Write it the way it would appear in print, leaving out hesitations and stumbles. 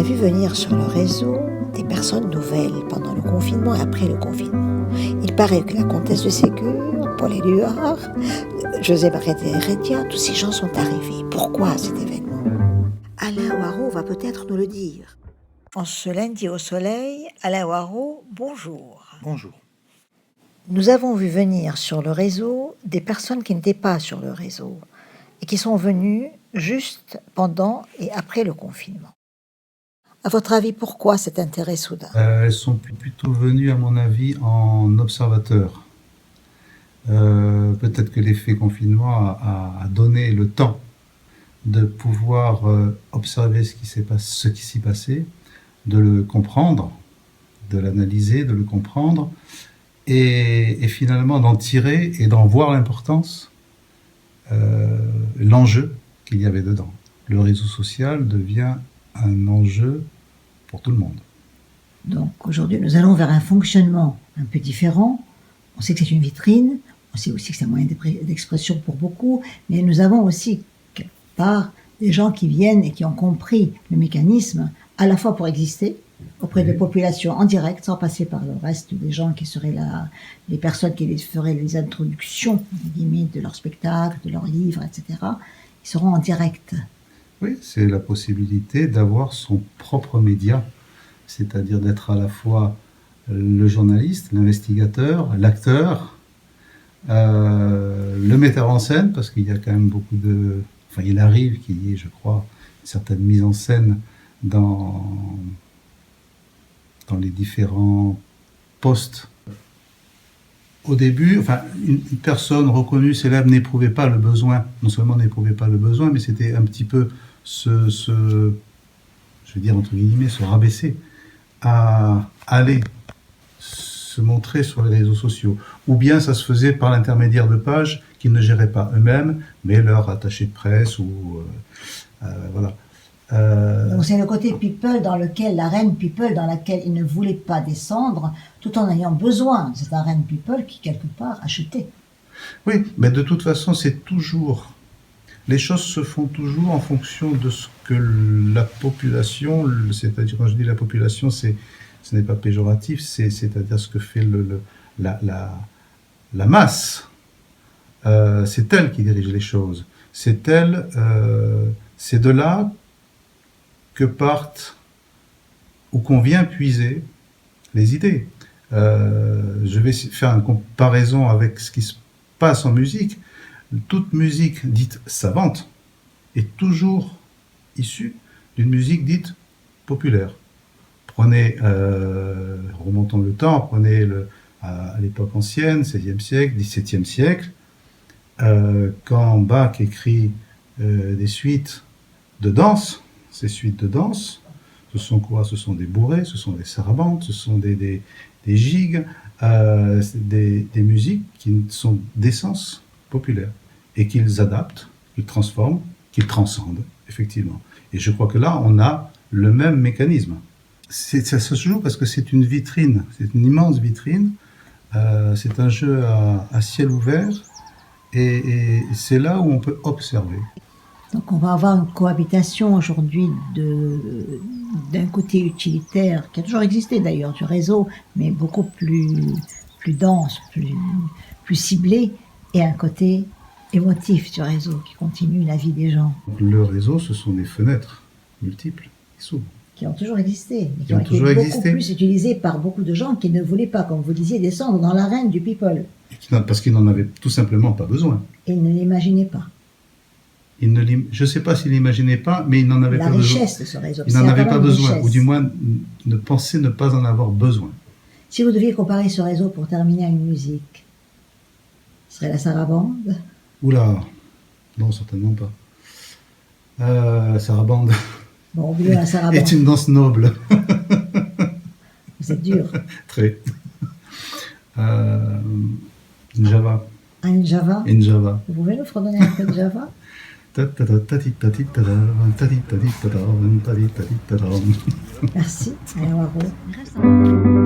vu venir sur le réseau des personnes nouvelles pendant le confinement et après le confinement. Il paraît que la comtesse de Ségur, Paul Éluard, José María Heredia, tous ces gens sont arrivés. Pourquoi cet événement? Alain Ouareau va peut-être nous le dire. En ce lundi au soleil, Alain Ouareau, bonjour. Bonjour. Nous avons vu venir sur le réseau des personnes qui n'étaient pas sur le réseau et qui sont venues juste pendant et après le confinement. À votre avis, pourquoi cet intérêt soudain? Elles sont plutôt venues, à mon avis, en observateur. Peut-être que l'effet confinement a donné le temps de pouvoir observer ce qui s'y passait, de le comprendre, de l'analyser, de le comprendre, et finalement d'en tirer et d'en voir l'importance, l'enjeu qu'il y avait dedans. Le réseau social devient un enjeu pour tout le monde. Donc aujourd'hui, nous allons vers un fonctionnement un peu différent. On sait que c'est une vitrine, on sait aussi que c'est un moyen d'expression pour beaucoup, mais nous avons aussi, quelque part, des gens qui viennent et qui ont compris le mécanisme, à la fois pour exister auprès de populations en direct, sans passer par le reste des gens qui seraient là, les personnes qui feraient les introductions, guillemets, de leur spectacle, de leurs livres, etc. Ils seront en direct. Oui, c'est la possibilité d'avoir son propre média, c'est-à-dire d'être à la fois le journaliste, l'investigateur, l'acteur, le metteur en scène, parce qu'il y a quand même beaucoup de... Enfin, il arrive qu'il y ait, je crois, une certaine mise en scène dans les différents postes. Au début, enfin, une personne reconnue, célèbre, n'éprouvait pas le besoin, non seulement n'éprouvait pas le besoin, mais c'était un petit peu je veux dire entre guillemets, se rabaisser à aller se montrer sur les réseaux sociaux. Ou bien ça se faisait par l'intermédiaire de pages qu'ils ne géraient pas eux-mêmes, mais leur attaché de presse ou voilà. Donc c'est le côté people dans lequel, l'arène people dans laquelle ils ne voulaient pas descendre, tout en ayant besoin de cette arène people qui quelque part achetait. Oui, mais de toute façon c'est toujours... Les choses se font toujours en fonction de ce que la population, c'est-à-dire quand je dis la population, ce n'est pas péjoratif, c'est-à-dire ce que fait la masse. C'est elle qui dirige les choses. C'est de là que partent ou qu'on vient puiser les idées. Je vais faire une comparaison avec ce qui se passe en musique. Toute musique dite savante est toujours issue d'une musique dite populaire. Prenez, remontons le temps, prenez à l'époque ancienne, 16e siècle, 17e siècle, quand Bach écrit des suites de danse, ces suites de danse, ce sont quoi? Ce sont des bourrées, ce sont des sarabandes, ce sont des gigues, des musiques qui sont d'essence populaire et qu'ils adaptent, qu'ils transforment, qu'ils transcendent, effectivement. Et je crois que là, on a le même mécanisme. Ça se joue parce que c'est une vitrine, c'est une immense vitrine, c'est un jeu à ciel ouvert, et c'est là où on peut observer. Donc on va avoir une cohabitation aujourd'hui d'un côté utilitaire, qui a toujours existé d'ailleurs, du réseau, mais beaucoup plus dense, plus ciblé, et un côté émotif du réseau qui continue la vie des gens. Le réseau, ce sont des fenêtres multiples qui s'ouvrent. Qui ont toujours existé, mais qui ont été beaucoup plus utilisées par beaucoup de gens qui ne voulaient pas, comme vous disiez, descendre dans l'arène du people. Parce qu'ils n'en avaient tout simplement pas besoin. Et ils ne l'imaginaient pas. Je ne sais pas s'ils n'imaginaient pas, mais ils n'en avaient pas besoin. La richesse de ce réseau. Ils n'en avaient pas besoin, ou du moins ne pensaient ne pas en avoir besoin. Si vous deviez comparer ce réseau pour terminer à une musique, ce serait la sarabande? Oula, non, certainement pas. Sarabande bon, oubliez la sarabande. est une danse noble. Vous êtes dur. Très. Njava. Un Java? Njava. Vous pouvez nous fredonner un peu de Java? Merci. Merci, Alain Ouareau.